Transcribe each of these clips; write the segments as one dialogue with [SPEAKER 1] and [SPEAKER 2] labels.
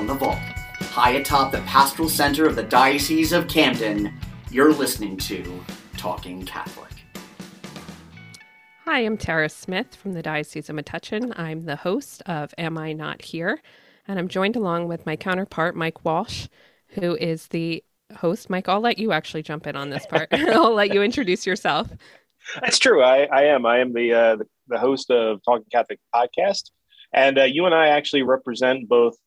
[SPEAKER 1] the vault. High atop the pastoral center of the Diocese of Camden, you're listening to Talking Catholic.
[SPEAKER 2] Hi, I'm Tara Smith from the Diocese of Metuchen. I'm the host of Am I Not Here? And I'm joined along with my counterpart, Mike Walsh, who is the host. Mike, I'll let you actually jump in on this part. I'll let you introduce yourself.
[SPEAKER 3] That's true. I am the host of Talking Catholic podcast. And you and I actually represent both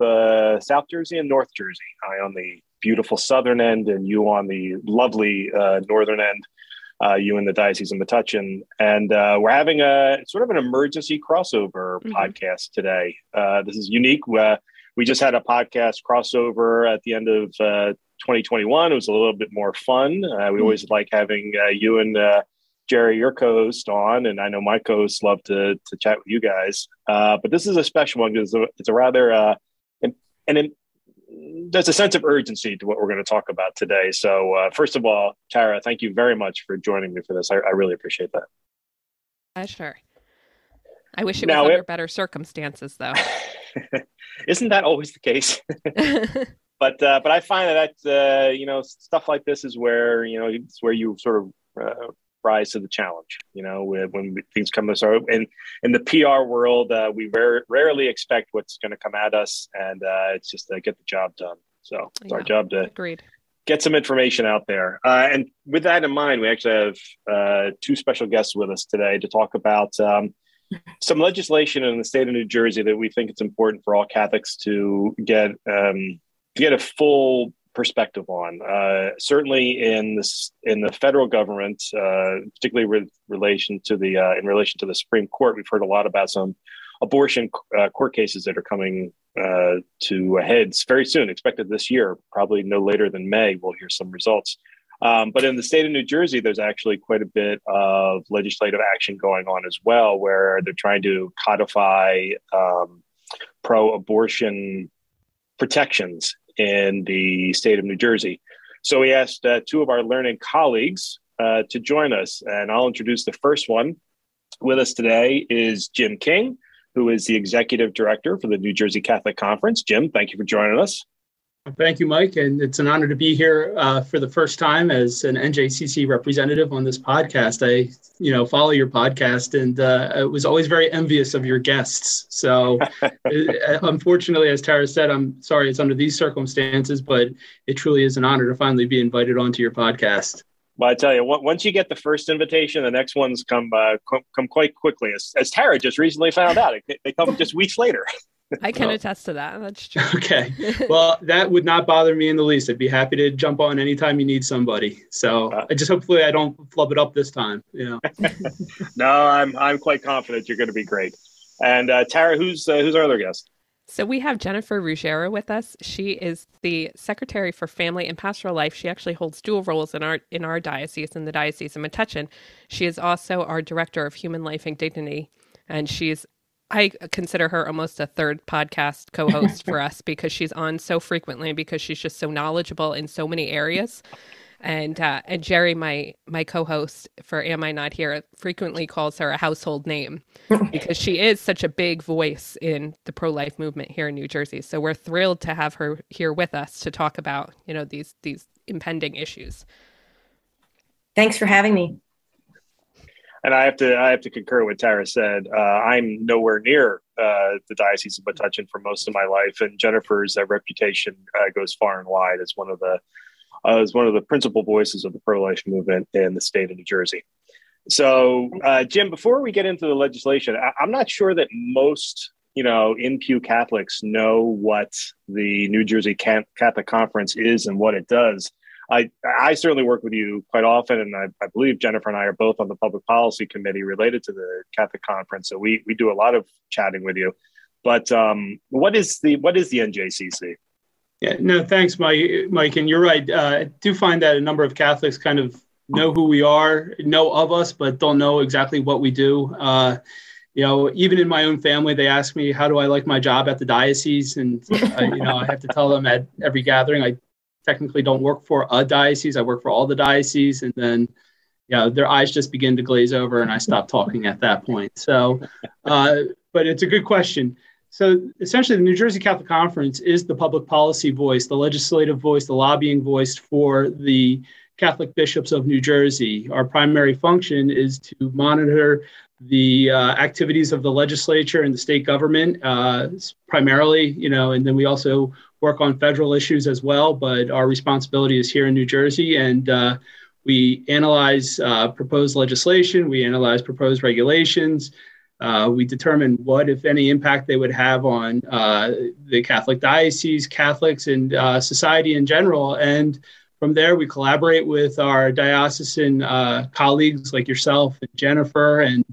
[SPEAKER 3] South Jersey and North Jersey. I on the beautiful southern end and you on the lovely northern end, you in the Diocese of Metuchen. And we're having a sort of an emergency crossover podcast today. This is unique. We just had a podcast crossover at the end of 2021. It was a little bit more fun. We always like having you and Jerry, your co-host, on, and I know my co-hosts love to chat with you guys. But this is a special one because it's a rather there's a sense of urgency to what we're going to talk about today. So first of all, Tara, thank you very much for joining me for this. I really appreciate that.
[SPEAKER 2] Sure. I wish it was under better circumstances, though.
[SPEAKER 3] Isn't that always the case? But I find that stuff like this is where it's where you sort of rise to the challenge. When things come to us, and in the PR world, we rarely expect what's going to come at us, and it's just to get the job done. So it's our job to get some information out there. And with that in mind, we actually have two special guests with us today to talk about some legislation in the state of New Jersey that we think it's important for all Catholics to get a full perspective on. Certainly in the federal government, particularly with relation to the Supreme Court, we've heard a lot about some abortion court cases that are coming to a head very soon, expected this year, probably no later than May. We'll hear some results. But in the state of New Jersey, there's actually quite a bit of legislative action going on as well, where they're trying to codify pro-abortion protections in the state of New Jersey. So we asked two of our learned colleagues to join us, and I'll introduce the first one. With us today is Jim King, who is the Executive Director for the New Jersey Catholic Conference. Jim, thank you for joining us.
[SPEAKER 4] Thank you, Mike, and it's an honor to be here for the first time as an NJCC representative on this podcast. I, follow your podcast, and I was always very envious of your guests. So, unfortunately, as Tara said, I'm sorry it's under these circumstances, but it truly is an honor to finally be invited onto your podcast.
[SPEAKER 3] Well, I tell you, once you get the first invitation, the next ones come quite quickly. As Tara just recently found out, they come just weeks later.
[SPEAKER 2] I can attest to that. That's true.
[SPEAKER 4] Okay. Well, that would not bother me in the least. I'd be happy to jump on anytime you need somebody. So I just hopefully I don't flub it up this time.
[SPEAKER 3] No, I'm quite confident you're going to be great. And Tara, who's our other guest?
[SPEAKER 2] So we have Jennifer Ruggiero with us. She is the Secretary for Family and Pastoral Life. She actually holds dual roles in our diocese, in the Diocese of Metuchen. She is also our Director of Human Life and Dignity, and I consider her almost a third podcast co-host for us because she's on so frequently, because she's just so knowledgeable in so many areas. And Jerry, my co-host for Am I Not Here, frequently calls her a household name because she is such a big voice in the pro-life movement here in New Jersey. So we're thrilled to have her here with us to talk about, these impending issues.
[SPEAKER 5] Thanks for having me.
[SPEAKER 3] And I have to concur with Tara said. I'm nowhere near the Diocese of Metuchen for most of my life, and Jennifer's reputation goes far and wide as one of the principal voices of the pro-life movement in the state of New Jersey. So, Jim, before we get into the legislation, I'm not sure that most in-pew Catholics know what the New Jersey Catholic Conference is and what it does. I certainly work with you quite often, and I believe Jennifer and I are both on the public policy committee related to the Catholic Conference. So we do a lot of chatting with you. But what is the NJCC?
[SPEAKER 4] Yeah, no, thanks, Mike. And you're right. I do find that a number of Catholics kind of know who we are, know of us, but don't know exactly what we do. Even in my own family, they ask me, how do I like my job at the diocese? And, I have to tell them at every gathering, I technically don't work for a diocese. I work for all the dioceses. And then, their eyes just begin to glaze over and I stop talking at that point. So, but it's a good question. So essentially, the New Jersey Catholic Conference is the public policy voice, the legislative voice, the lobbying voice for the Catholic bishops of New Jersey. Our primary function is to monitor the activities of the legislature and the state government, primarily, and then we also work on federal issues as well. But our responsibility is here in New Jersey, and we analyze proposed legislation, we analyze proposed regulations. We determine what, if any, impact they would have on the Catholic diocese, Catholics, and society in general. And from there, we collaborate with our diocesan colleagues like yourself and Jennifer, and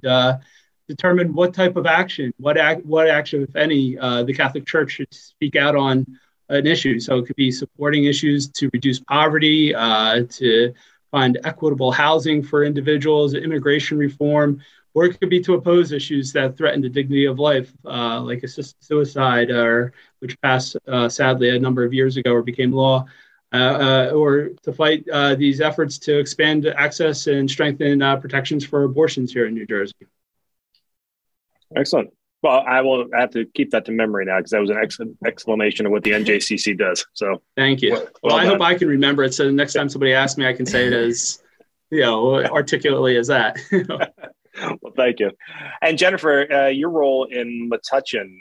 [SPEAKER 4] determine what type of action, what action, if any, the Catholic Church should speak out on an issue. So it could be supporting issues to reduce poverty, to find equitable housing for individuals, immigration reform, or it could be to oppose issues that threaten the dignity of life, like assisted suicide, which passed sadly a number of years ago or became law, or to fight these efforts to expand access and strengthen protections for abortions here in New Jersey.
[SPEAKER 3] Excellent. Well, I will have to keep that to memory now, because that was an excellent explanation of what the NJCC does. So thank you.
[SPEAKER 4] Well, I hope I can remember it, so the next time somebody asks me, I can say it as articulately as that.
[SPEAKER 3] Well, thank you. And Jennifer, your role in Metuchen,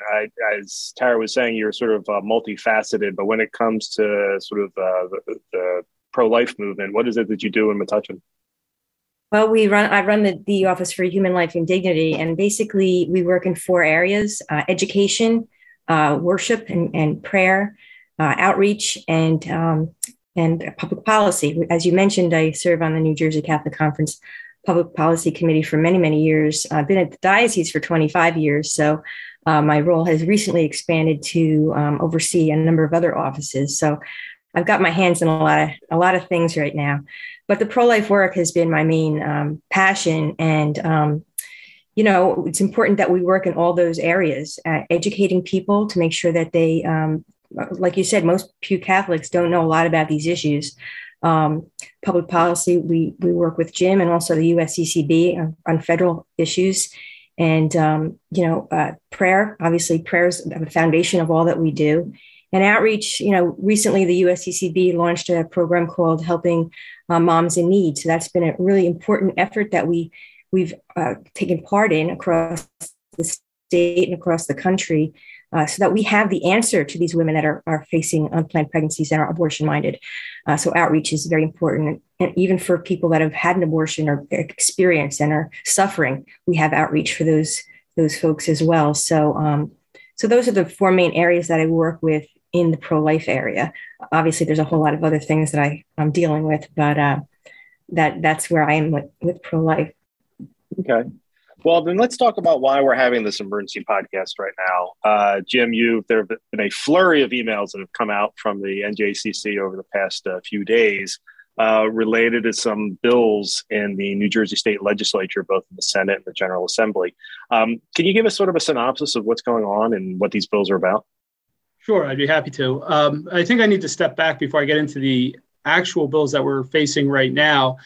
[SPEAKER 3] as Tara was saying, you're sort of multifaceted, but when it comes to sort of the pro-life movement, what is it that you do in Metuchen?
[SPEAKER 5] Well, I run the Office for Human Life and Dignity, and basically we work in 4 areas: education, worship and prayer, outreach, and public policy. As you mentioned, I serve on the New Jersey Catholic Conference Public Policy Committee for many, many years. I've been at the diocese for 25 years, so my role has recently expanded to oversee a number of other offices. So I've got my hands in a lot of things right now. But the pro-life work has been my main passion, and it's important that we work in all those areas, educating people to make sure that they, like you said, most Pew Catholics don't know a lot about these issues. Public policy, we work with Jim and also the USCCB on federal issues, and prayer. Obviously, prayer is the foundation of all that we do. And outreach, recently the USCCB launched a program called Helping Moms in Need. So that's been a really important effort that we've taken part in across the state and across the country, so that we have the answer to these women that are facing unplanned pregnancies and are abortion-minded. So outreach is very important. And even for people that have had an abortion or experienced and are suffering, we have outreach for those folks as well. So those are the 4 main areas that I work with in the pro-life area. Obviously, there's a whole lot of other things that I'm dealing with, but that's where I am with pro-life.
[SPEAKER 3] Okay. Well, then let's talk about why we're having this emergency podcast right now. Jim, there have been a flurry of emails that have come out from the NJCC over the past few days related to some bills in the New Jersey State Legislature, both in the Senate and the General Assembly. Can you give us sort of a synopsis of what's going on and what these bills are about?
[SPEAKER 4] Sure, I'd be happy to. I think I need to step back before I get into the actual bills that we're facing right now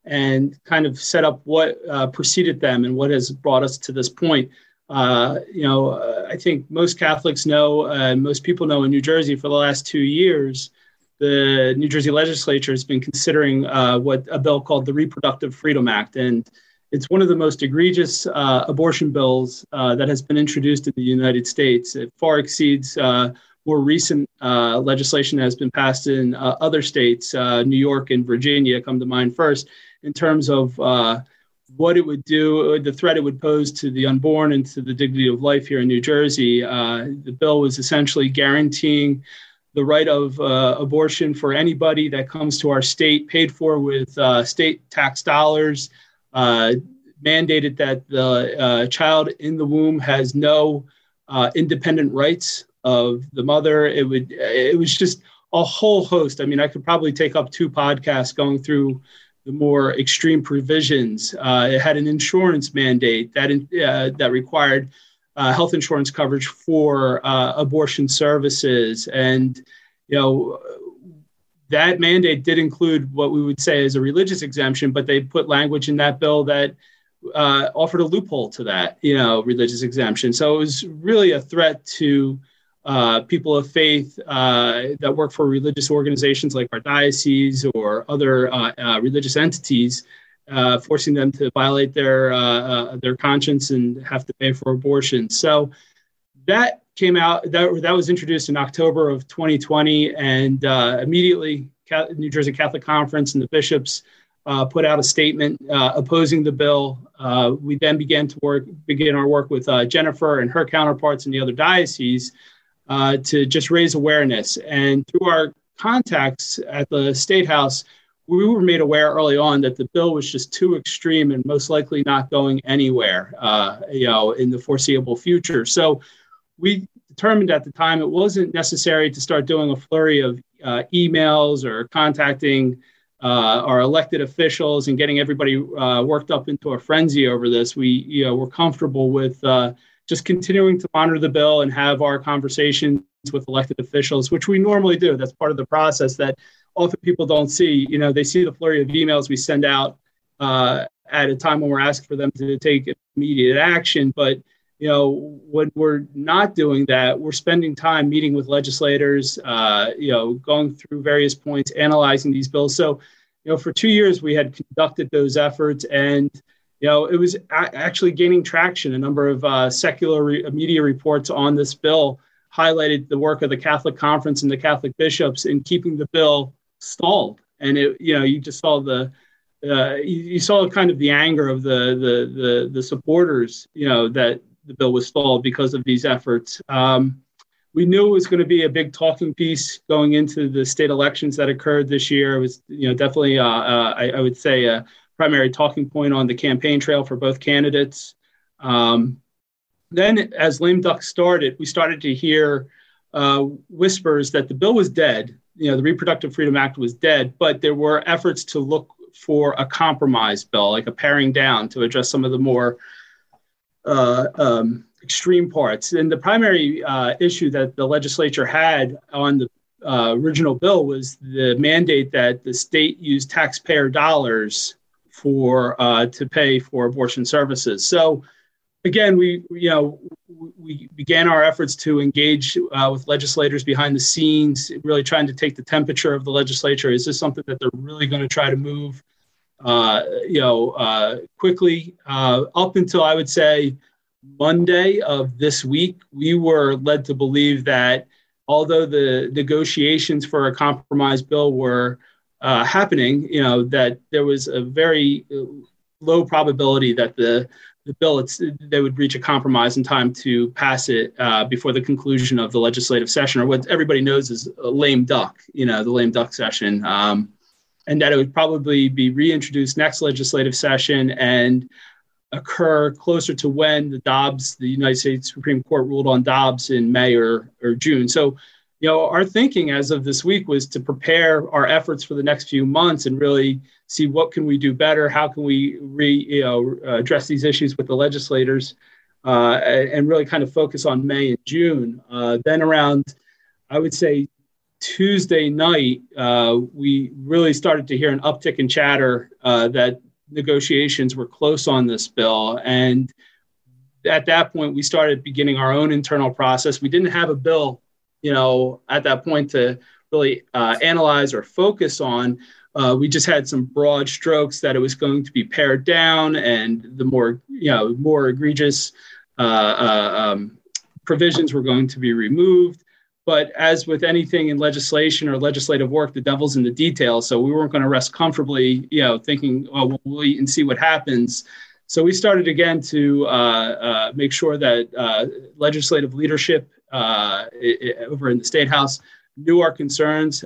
[SPEAKER 4] and kind of set up what preceded them and what has brought us to this point. I think most Catholics know, most people know in New Jersey for the last 2 years, the New Jersey legislature has been considering a bill called the Reproductive Freedom Act. And it's one of the most egregious abortion bills that has been introduced in the United States. It far exceeds more recent legislation that has been passed in other states. New York and Virginia come to mind first, in terms of what it would do, the threat it would pose to the unborn and to the dignity of life here in New Jersey. The bill was essentially guaranteeing the right of abortion for anybody that comes to our state, paid for with state tax dollars, mandated that the child in the womb has no independent rights of the mother. It was just a whole host. I mean, I could probably take up 2 podcasts going through the more extreme provisions. It had an insurance mandate that required health insurance coverage for abortion services. And, that mandate did include what we would say is a religious exemption, but they put language in that bill that offered a loophole to that, religious exemption. So it was really a threat to people of faith that work for religious organizations like our diocese or other religious entities, forcing them to violate their conscience and have to pay for abortion. So that came out, that was introduced in October of 2020, and immediately New Jersey Catholic Conference and the bishops put out a statement opposing the bill. We then begin our work with Jennifer and her counterparts in the other dioceses to just raise awareness. And through our contacts at the State House, we were made aware early on that the bill was just too extreme and most likely not going anywhere, in the foreseeable future. So we determined at the time it wasn't necessary to start doing a flurry of emails or contacting our elected officials and getting everybody worked up into a frenzy over this. We were comfortable with just continuing to monitor the bill and have our conversations with elected officials, which we normally do. That's part of the process that often people don't see. They see the flurry of emails we send out at a time when we're asking for them to take immediate action. But when we're not doing that, we're spending time meeting with legislators, going through various points, analyzing these bills. So, for 2 years, we had conducted those efforts, and, it was actually gaining traction. A number of secular media reports on this bill highlighted the work of the Catholic Conference and the Catholic bishops in keeping the bill stalled. And, you just saw you saw kind of the anger of the supporters, that the bill was stalled because of these efforts. We knew it was going to be a big talking piece going into the state elections that occurred this year. It was, definitely, I would say, a primary talking point on the campaign trail for both candidates. Then, as lame duck started, we started to hear whispers that the bill was dead. The Reproductive Freedom Act was dead, but there were efforts to look for a compromise bill, like a paring down to address some of the more extreme parts. And the primary issue that the legislature had on the original bill was the mandate that the state use taxpayer dollars to pay for abortion services. So again, we began our efforts to engage with legislators behind the scenes, really trying to take the temperature of the legislature. Is this something that they're really going to try to move quickly? Up until, I would say, Monday of this week, we were led to believe that although the negotiations for a compromise bill were happening, that there was a very low probability that the bill, they would reach a compromise in time to pass it before the conclusion of the legislative session, or what everybody knows is a lame duck, the lame duck session, and that it would probably be reintroduced next legislative session and occur closer to when the United States Supreme Court ruled on Dobbs in May or June. So, our thinking as of this week was to prepare our efforts for the next few months and really see what can we do better, how can we address these issues with the legislators, and really kind of focus on May and June. Then around, I would say, Tuesday night, we really started to hear an uptick in chatter that negotiations were close on this bill. And at that point, we started beginning our own internal process. We didn't have a bill, at that point to really analyze or focus on. We just had some broad strokes that it was going to be pared down, and the more egregious provisions were going to be removed. But as with anything in legislation or legislative work, the devil's in the details. So we weren't going to rest comfortably, thinking, oh, we'll wait and see what happens. So we started again to make sure that legislative leadership over in the State House knew our concerns.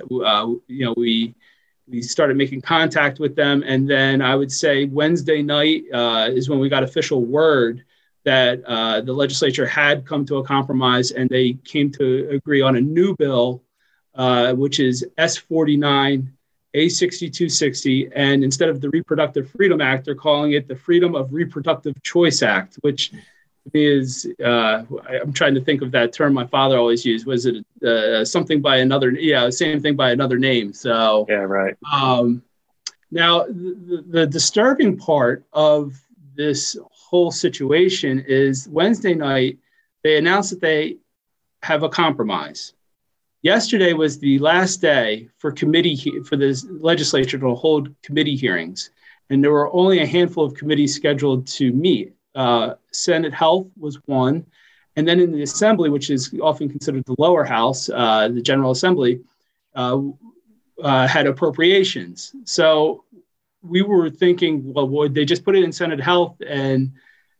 [SPEAKER 4] We started making contact with them. And then I would say Wednesday night is when we got official word that the legislature had come to a compromise, and they came to agree on a new bill, which is S49 A6260. And instead of the Reproductive Freedom Act, they're calling it the Freedom of Reproductive Choice Act, which is, I'm trying to think of that term my father always used. Was it something by another? Yeah, same thing by another name. So,
[SPEAKER 3] yeah, right.
[SPEAKER 4] Now, the disturbing part of this whole situation is Wednesday night, they announced that they have a compromise. Yesterday was the last day for the legislature to hold committee hearings, and there were only a handful of committees scheduled to meet. Senate Health was one, and then in the Assembly, which is often considered the lower house, the General Assembly, had appropriations. So we were thinking, well, would they just put it in Senate Health, and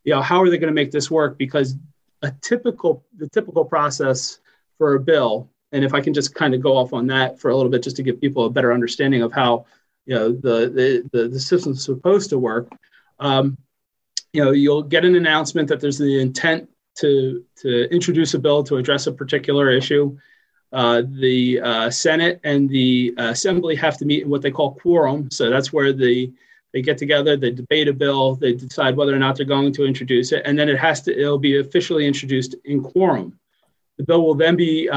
[SPEAKER 4] how are they going to make this work? Because the typical process for a bill, and if I can just kind of go off on that for a little bit, just to give people a better understanding of how the system's supposed to work. You'll get an announcement that there's the intent to introduce a bill to address a particular issue. The Senate and the Assembly have to meet in what they call quorum. So that's where they get together, they debate a bill, they decide whether or not they're going to introduce it, and then it'll be officially introduced in quorum. The bill will then be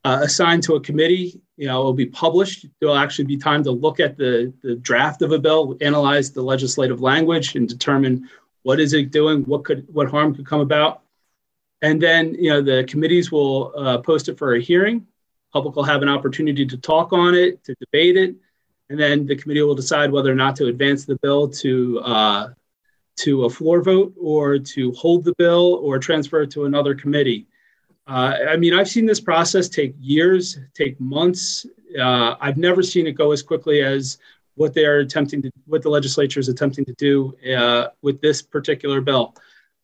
[SPEAKER 4] assigned to a committee. It'll be published. There'll actually be time to look at the draft of a bill, analyze the legislative language, and determine what is it doing, what harm could come about. And then, the committees will post it for a hearing. Public will have an opportunity to talk on it, to debate it, and then the committee will decide whether or not to advance the bill to a floor vote, or to hold the bill, or transfer it to another committee. I've seen this process take years, take months. I've never seen it go as quickly as what the legislature is attempting to do with this particular bill.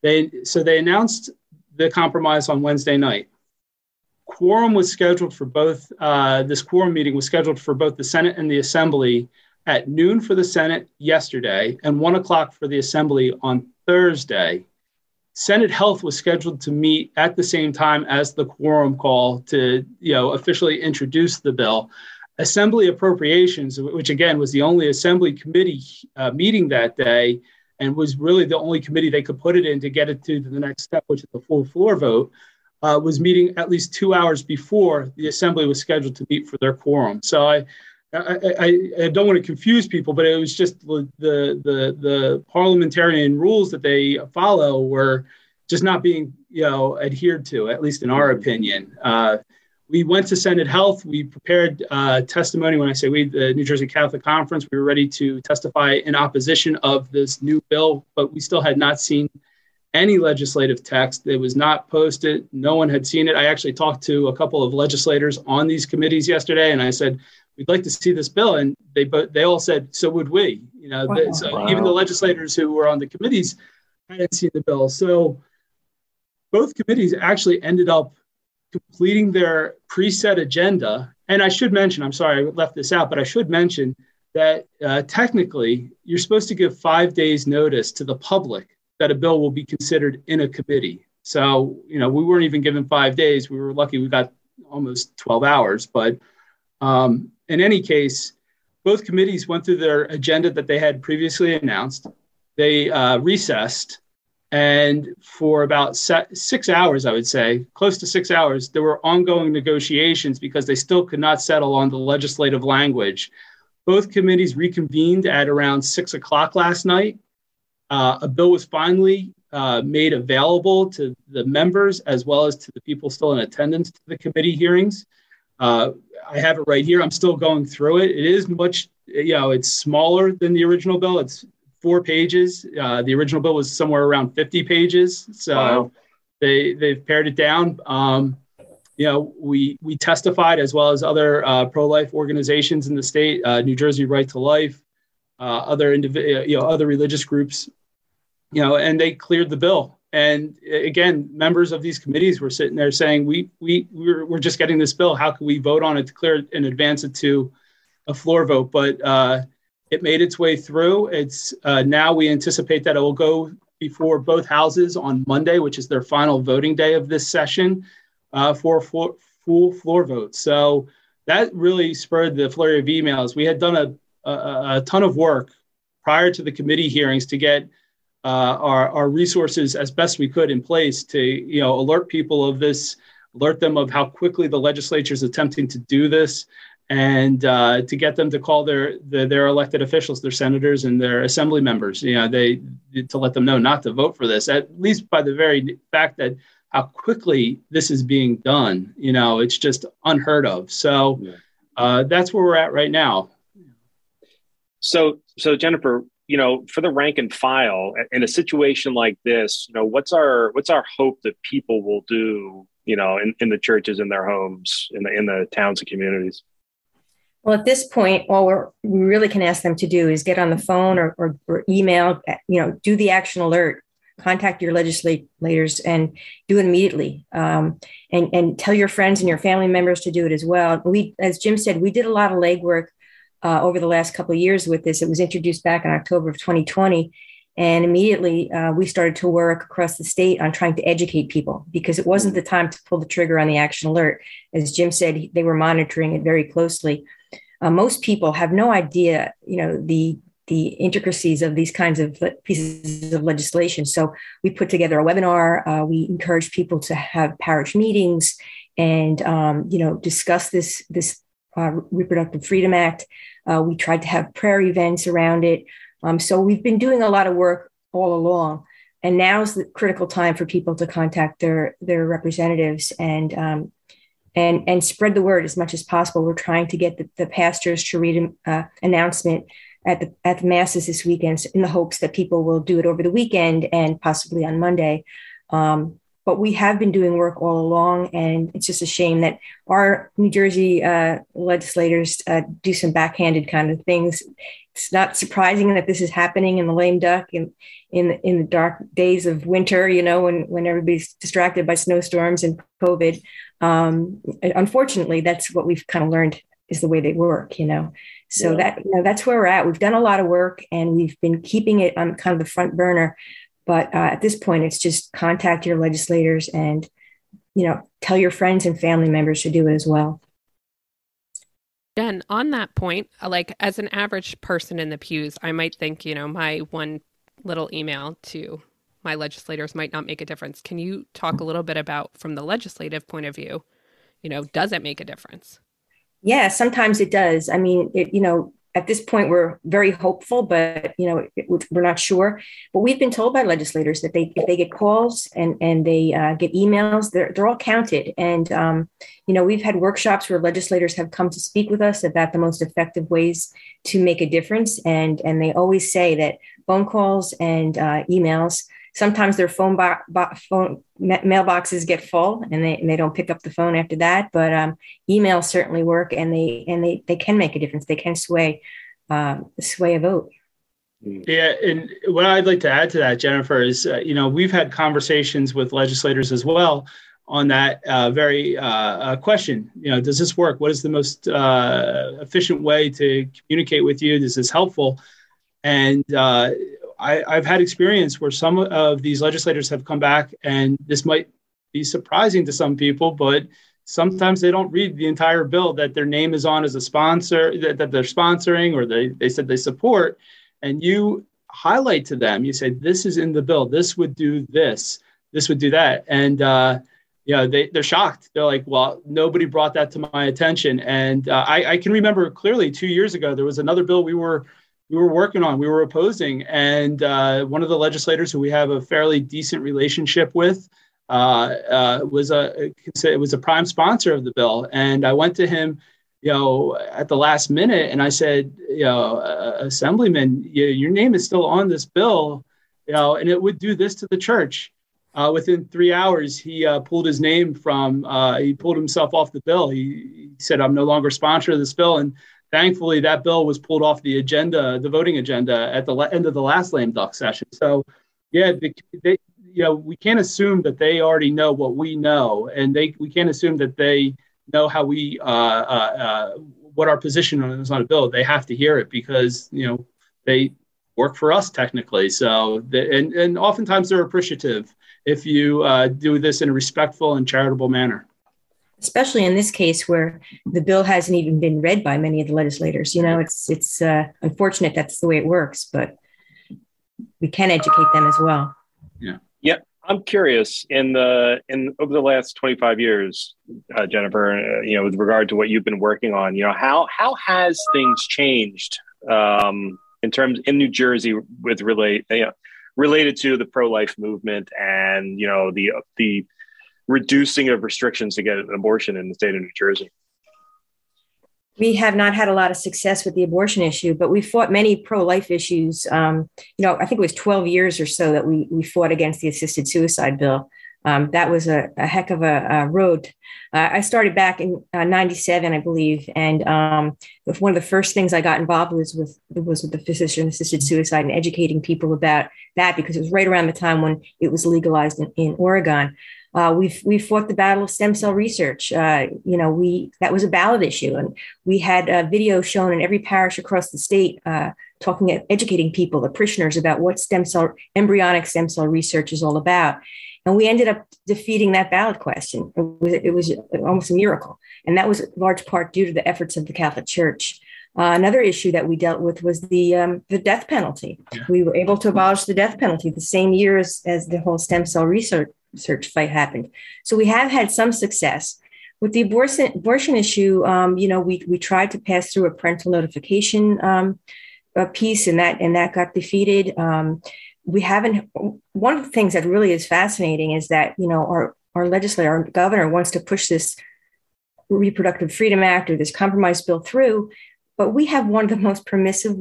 [SPEAKER 4] They announced the compromise on Wednesday night. Quorum was scheduled for both. This quorum meeting was scheduled for both the Senate and the Assembly at noon for the Senate yesterday and 1:00 for the Assembly on Thursday. Senate Health was scheduled to meet at the same time as the quorum call to, officially introduce the bill. Assembly Appropriations, which again was the only Assembly committee meeting that day, and was really the only committee they could put it in to get it to the next step, which is the full floor vote, was meeting at least 2 hours before the Assembly was scheduled to meet for their quorum. So I don't want to confuse people, but it was just the parliamentarian rules that they follow were just not being adhered to, at least in our opinion. We went to Senate Health. We prepared testimony. When I say we, the New Jersey Catholic Conference, we were ready to testify in opposition of this new bill, but we still had not seen any legislative text. It was not posted. No one had seen it. I actually talked to a couple of legislators on these committees yesterday, and I said, we'd like to see this bill. And they all said, so would we. Wow. So even the legislators who were on the committees hadn't seen the bill. So both committees actually ended up completing their preset agenda. And I should mention, I'm sorry, I left this out, but I should mention that technically you're supposed to give 5 days notice to the public that a bill will be considered in a committee. So, we weren't even given 5 days. We were lucky we got almost 12 hours. But in any case, both committees went through their agenda that they had previously announced. They recessed. And for about 6 hours, I would say, close to 6 hours, there were ongoing negotiations because they still could not settle on the legislative language. Both committees reconvened at around 6:00 last night. A bill was finally made available to the members as well as to the people still in attendance to the committee hearings. I have it right here. I'm still going through it. It is much, it's smaller than the original bill. It's 4 pages. The original bill was somewhere around 50 pages. So wow. They've pared it down. We testified as well as other pro-life organizations in the state, New Jersey Right to Life, other religious groups, and they cleared the bill. And again, members of these committees were sitting there saying, we're just getting this bill. How can we vote on it to clear it and advance it to a floor vote? But it made its way through. It's now we anticipate that it will go before both houses on Monday, which is their final voting day of this session, for a full floor vote. So that really spurred the flurry of emails. We had done a ton of work prior to the committee hearings to get our resources as best we could in place to alert people of this, alert them of how quickly the legislature is attempting to do this, and to get them to call their elected officials, their senators and their assembly members, to let them know not to vote for this, at least by the very fact that how quickly this is being done. It's just unheard of. So that's where we're at right now.
[SPEAKER 3] So Jennifer, for the rank and file in a situation like this, what's our hope that people will do, in the churches, in their homes, in the towns and communities?
[SPEAKER 5] Well, at this point, all we really can ask them to do is get on the phone or email, do the action alert, contact your legislators and do it immediately. And tell your friends and your family members to do it as well. As Jim said, we did a lot of legwork over the last couple of years with this. It was introduced back in October of 2020. And immediately we started to work across the state on trying to educate people, because it wasn't the time to pull the trigger on the action alert. As Jim said, they were monitoring it very closely. Most people have no idea, the intricacies of these kinds of pieces of legislation. So we put together a webinar. We encourage people to have parish meetings and, discuss this Reproductive Freedom Act. We tried to have prayer events around it. So we've been doing a lot of work all along. And now's the critical time for people to contact their representatives and spread the word as much as possible. We're trying to get the pastors to read an announcement at the masses this weekend in the hopes that people will do it over the weekend and possibly on Monday. But we have been doing work all along, and it's just a shame that our New Jersey legislators do some backhanded kind of things. It's not surprising that this is happening in the lame duck in the dark days of winter, when everybody's distracted by snowstorms and COVID. Unfortunately, that's what we've kind of learned is the way they work, So that's where we're at. We've done a lot of work, and we've been keeping it on kind of the front burner. But at this point, it's just contact your legislators and, tell your friends and family members to do it as well.
[SPEAKER 2] Jen, on that point, like as an average person in the pews, I might think, my one little email to my legislators might not make a difference. Can you talk a little bit about, from the legislative point of view, does it make a difference? Yeah,
[SPEAKER 5] sometimes it does. I mean, at this point, we're very hopeful, but, we're not sure. But we've been told by legislators that if they get calls and they get emails, they're all counted. And, we've had workshops where legislators have come to speak with us about the most effective ways to make a difference. And they always say that phone calls and emails, sometimes their phone mailboxes get full and they don't pick up the phone after that. But emails certainly work, and they can make a difference. They can sway a vote.
[SPEAKER 4] Yeah, and what I'd like to add to that, Jennifer, is we've had conversations with legislators as well on that very question. Does this work? What is the most efficient way to communicate with you? Is this helpful? And I've had experience where some of these legislators have come back, and this might be surprising to some people, but sometimes they don't read the entire bill that their name is on as a sponsor, that they're sponsoring, or they said they support. And you highlight to them, you say, this is in the bill. This would do this. This would do that. And, they're shocked. They're like, well, nobody brought that to my attention. And I can remember clearly 2 years ago, there was another bill we were working on, we were opposing. And one of the legislators who we have a fairly decent relationship with was a prime sponsor of the bill. And I went to him, at the last minute, and I said, Assemblyman, your name is still on this bill, and it would do this to the church. Within 3 hours, he pulled his name he pulled himself off the bill. He said, I'm no longer sponsor of this bill. And thankfully, that bill was pulled off the agenda, the voting agenda, at the end of the last lame duck session. So, we can't assume that they already know what we know, and we can't assume that they know how we what our position is on a bill. They have to hear it because they work for us technically. So and oftentimes they're appreciative if you do this in a respectful and charitable manner.
[SPEAKER 5] Especially in this case where the bill hasn't even been read by many of the legislators. It's unfortunate that's the way it works, but we can educate them as well.
[SPEAKER 3] Yeah. I'm curious over the last 25 years, Jennifer, with regard to what you've been working on, how has things changed in terms in New Jersey with related to the pro-life movement and the reducing of restrictions to get an abortion in the state of New Jersey?
[SPEAKER 5] We have not had a lot of success with the abortion issue, but we fought many pro-life issues. I think it was 12 years or so that we fought against the assisted suicide bill. That was a heck of a road. I started back in 97, I believe. And one of the first things I got involved with was with the physician-assisted suicide and educating people about that, because it was right around the time when it was legalized in Oregon. We fought the battle of stem cell research. That was a ballot issue, and we had videos shown in every parish across the state, educating people, the parishioners, about what embryonic stem cell research is all about. And we ended up defeating that ballot question. It was almost a miracle, and that was in large part due to the efforts of the Catholic Church. Another issue that we dealt with was the death penalty. Yeah. We were able to abolish the death penalty the same year as the whole stem cell research fight happened. So we have had some success. With the abortion issue, we tried to pass through a parental notification piece, and that got defeated. We haven't. One of the things that really is fascinating is that our legislator, our governor, wants to push this Reproductive Freedom Act or this compromise bill through, but we have one of the most permissive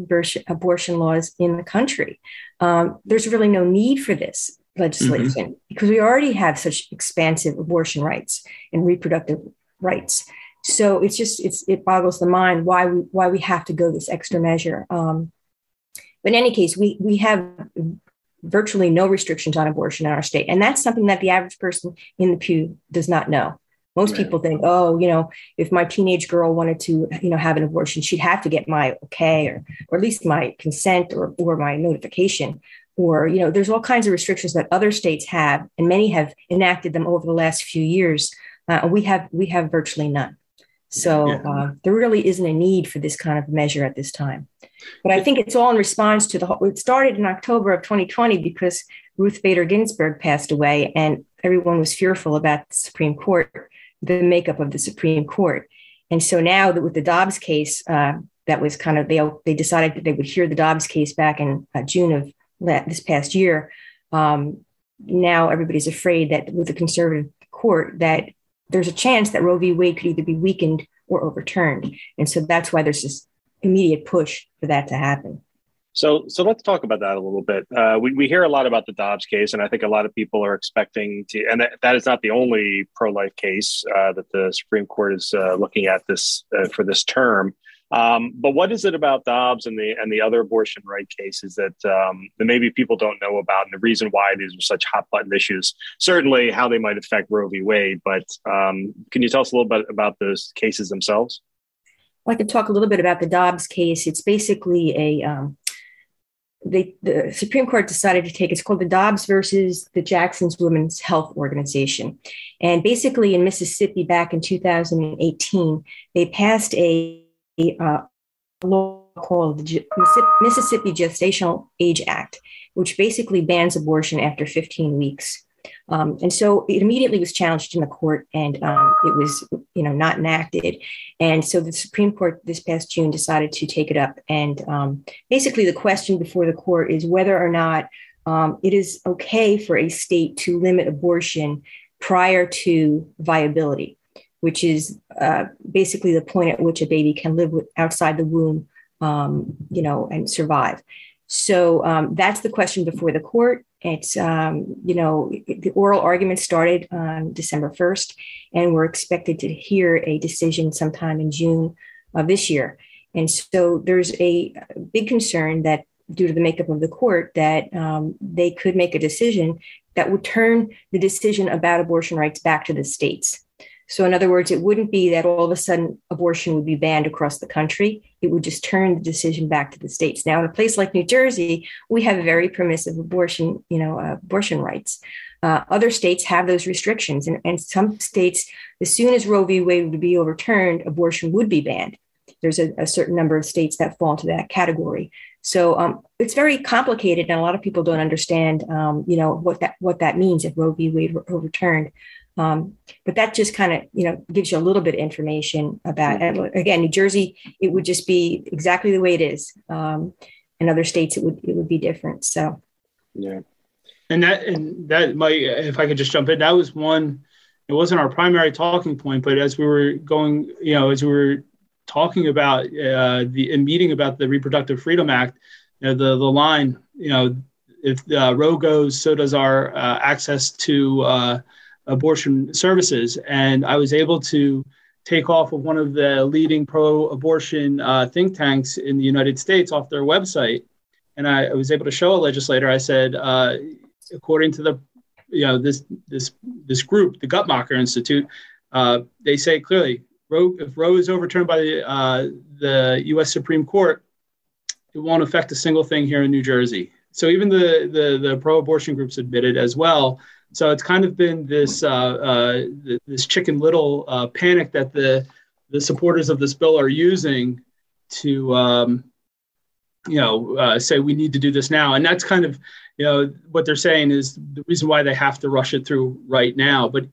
[SPEAKER 5] abortion laws in the country. There's really no need for this legislation because we already have such expansive abortion rights and reproductive rights. So it boggles the mind why we have to go this extra measure. But in any case, we have virtually no restrictions on abortion in our state, and that's something that the average person in the pew does not know. Most people think, if my teenage girl wanted to, have an abortion, she'd have to get my okay or at least my consent or my notification. Or, there's all kinds of restrictions that other states have, and many have enacted them over the last few years. We have virtually none. So there really isn't a need for this kind of measure at this time. But I think it's all in response to it started in October of 2020 because Ruth Bader Ginsburg passed away, and everyone was fearful about the Supreme Court, the makeup of the Supreme Court. And so now that with the Dobbs case, that was kind of, they decided that they would hear the Dobbs case back in June of this past year. Now everybody's afraid that with the conservative court that there's a chance that Roe v. Wade could either be weakened or overturned. And so that's why there's this immediate push for that to happen.
[SPEAKER 3] So let's talk about that a little bit. We hear a lot about the Dobbs case, and I think a lot of people are expecting to, and that is not the only pro-life case that the Supreme Court is looking at this for this term. But what is it about Dobbs and the other abortion right cases that maybe people don't know about, and the reason why these are such hot button issues? Certainly, how they might affect Roe v. Wade, but can you tell us a little bit about those cases themselves?
[SPEAKER 5] Well, I could talk a little bit about the Dobbs case. It's basically the Supreme Court decided to take, it's called the Dobbs versus the Jackson's Women's Health Organization. And basically in Mississippi back in 2018, they passed a law called the Mississippi Gestational Age Act, which basically bans abortion after 15 weeks. And so it immediately was challenged in the court, and it was, not enacted. And so the Supreme Court this past June decided to take it up. And basically the question before the court is whether or not it is okay for a state to limit abortion prior to viability, which is basically the point at which a baby can live outside the womb, and survive. So that's the question before the court. It's, the oral argument started on December 1st, and we're expected to hear a decision sometime in June of this year. And so there's a big concern that due to the makeup of the court, that they could make a decision that would turn the decision about abortion rights back to the states. So in other words, it wouldn't be that all of a sudden abortion would be banned across the country. It would just turn the decision back to the states. Now, in a place like New Jersey, we have very permissive abortion rights. Other states have those restrictions. And some states, as soon as Roe v. Wade would be overturned, abortion would be banned. there's a certain number of states that fall into that category. So it's very complicated, and a lot of people don't understand, what that means if Roe v. Wade were overturned. But that just kind of, gives you a little bit of information about it. Again, New Jersey, it would just be exactly the way it is. In other states, it would be different. So,
[SPEAKER 4] yeah. And that might, if I could just jump in, that was one. It wasn't our primary talking point, but as we were going, as we were talking about the meeting about the Reproductive Freedom Act, the line, if Roe goes, so does our access to abortion services. And I was able to take off of one of the leading pro-abortion think tanks in the United States off their website. And I was able to show a legislator, I said, according to the, this group, the Guttmacher Institute, they say clearly, if Roe is overturned by the U.S. Supreme Court, it won't affect a single thing here in New Jersey. So even the pro-abortion groups admitted as well. So it's kind of been this this Chicken Little panic that the supporters of this bill are using to say we need to do this now, and that's kind of what they're saying is the reason why they have to rush it through right now. But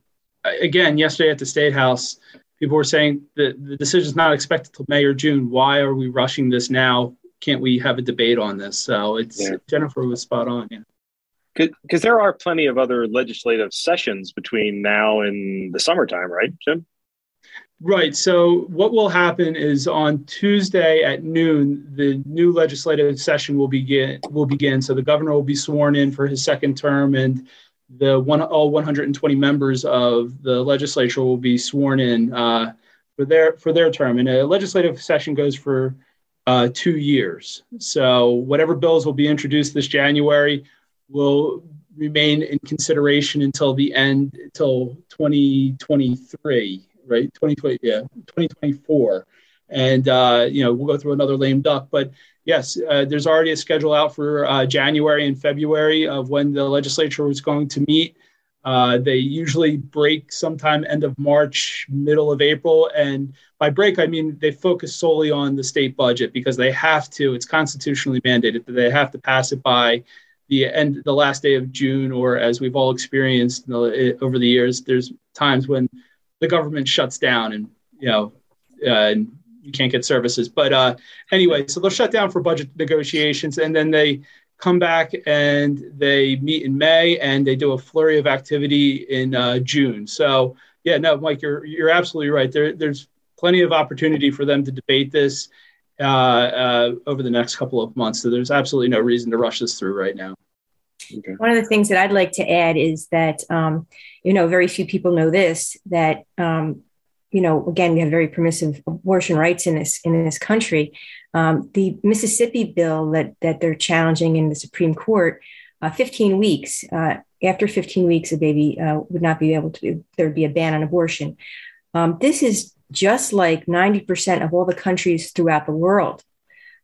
[SPEAKER 4] again, yesterday at the State House, people were saying that the decision is not expected till May or June. Why are we rushing this now? Can't we have a debate on this? So Jennifer was spot on. Yeah.
[SPEAKER 3] Because there are plenty of other legislative sessions between now and the summertime, right, Jim?
[SPEAKER 4] Right. So what will happen is on Tuesday at noon, the new legislative session will begin. So the governor will be sworn in for his second term, and all 120 members of the legislature will be sworn in for their term. And a legislative session goes for 2 years. So whatever bills will be introduced this January will remain in consideration until 2023, right? 2024. And, we'll go through another lame duck. But yes, there's already a schedule out for January and February of when the legislature was going to meet. They usually break sometime end of March, middle of April. And by break, I mean they focus solely on the state budget because they have to. It's constitutionally mandated that they have to pass it by the last day of June, or as we've all experienced over the years, there's times when the government shuts down and you can't get services. But anyway, so they'll shut down for budget negotiations, and then they come back and they meet in May, and they do a flurry of activity in June. So yeah, no, Mike, you're absolutely right. There's plenty of opportunity for them to debate this over the next couple of months. So there's absolutely no reason to rush this through right now.
[SPEAKER 5] Okay. One of the things that I'd like to add is that, very few people know this, that, again, we have very permissive abortion rights in this country. The Mississippi bill that they're challenging in the Supreme Court, 15 weeks, after 15 weeks, a baby would not be able to, there would be a ban on abortion. This is just like 90% of all the countries throughout the world.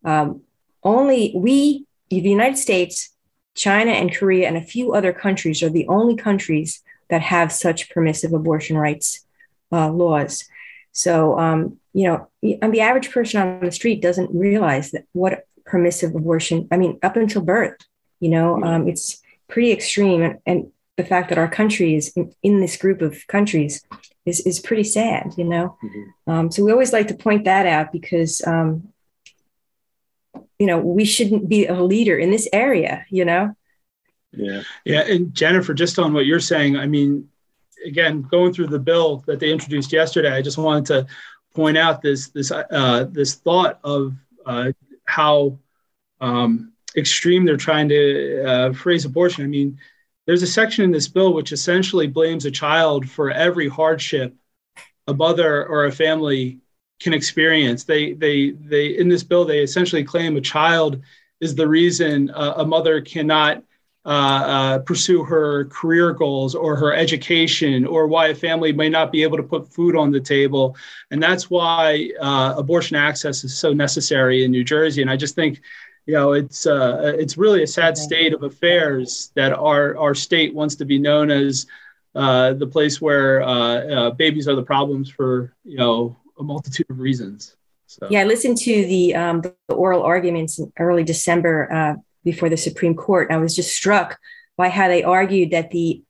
[SPEAKER 5] Only the United States, China and Korea and a few other countries are the only countries that have such permissive abortion rights laws. So, the average person on the street doesn't realize that what permissive abortion, up until birth, it's pretty extreme. And the fact that our country is in this group of countries is pretty sad, Mm-hmm. So we always like to point that out because, we shouldn't be a leader in this area,
[SPEAKER 4] Yeah. Yeah. And Jennifer, just on what you're saying, again, going through the bill that they introduced yesterday, I just wanted to point out this thought of how extreme they're trying to phrase abortion. There's a section in this bill which essentially blames a child for every hardship a mother or a family can experience. They in this bill, they essentially claim a child is the reason a mother cannot pursue her career goals or her education, or why a family may not be able to put food on the table. And that's why abortion access is so necessary in New Jersey. And I just think, it's really a sad state of affairs that our state wants to be known as the place where babies are the problems for, a multitude of reasons. So.
[SPEAKER 5] Yeah, I listened to the oral arguments in early December before the Supreme Court. I was just struck by how they argued that the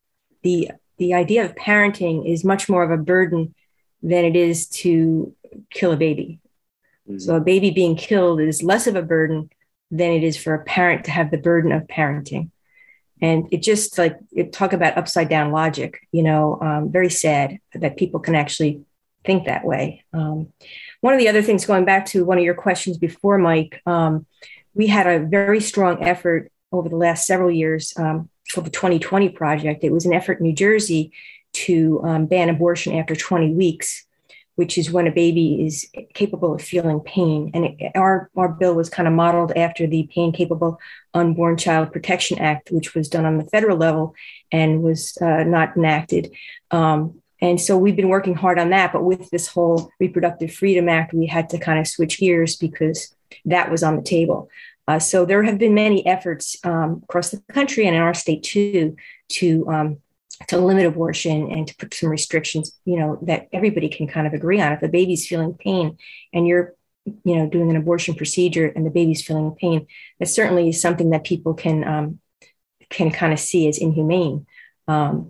[SPEAKER 5] idea of parenting is much more of a burden than it is to kill a baby. Mm-hmm. So a baby being killed is less of a burden than it is for a parent to have the burden of parenting. And it just talk about upside down logic, very sad that people can actually think that way. One of the other things, going back to one of your questions before, Mike, we had a very strong effort over the last several years for the 2020 project. It was an effort in New Jersey to ban abortion after 20 weeks, which is when a baby is capable of feeling pain. And our bill was kind of modeled after the Pain Capable Unborn Child Protection Act, which was done on the federal level and was not enacted. And so we've been working hard on that. But with this whole Reproductive Freedom Act, we had to kind of switch gears because that was on the table. So there have been many efforts across the country and in our state too to limit abortion and to put some restrictions, that everybody can kind of agree on. If the baby's feeling pain and you're, doing an abortion procedure and the baby's feeling pain, that certainly is something that people can kind of see as inhumane.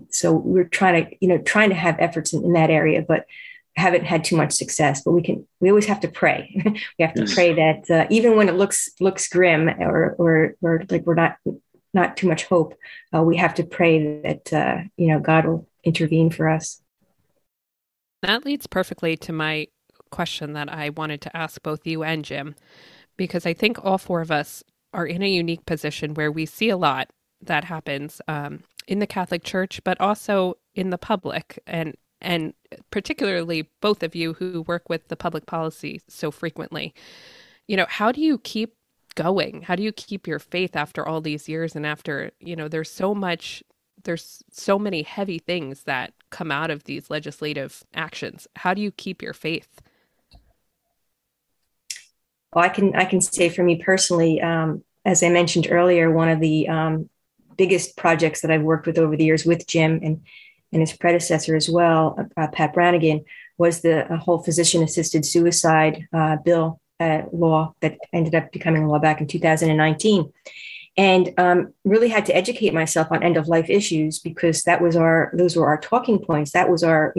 [SPEAKER 5] So we're trying to have efforts in that area, but haven't had too much success. But we always have to pray. We have to pray that even when it looks grim or like we're not too much hope, we have to pray that, God will intervene for us.
[SPEAKER 2] That leads perfectly to my question that I wanted to ask both you and Jim, because I think all four of us are in a unique position where we see a lot that happens in the Catholic Church, but also in the public, and particularly both of you who work with the public policy so frequently. How do you keep going? How do you keep your faith after all these years? And after, there's so many heavy things that come out of these legislative actions. How do you keep your faith?
[SPEAKER 5] Well, I can say for me personally, as I mentioned earlier, one of the biggest projects that I've worked with over the years with Jim and his predecessor as well, Pat Brannigan, was the whole physician-assisted suicide bill law that ended up becoming law back in 2019. And really had to educate myself on end-of-life issues because those were our talking points. That was our,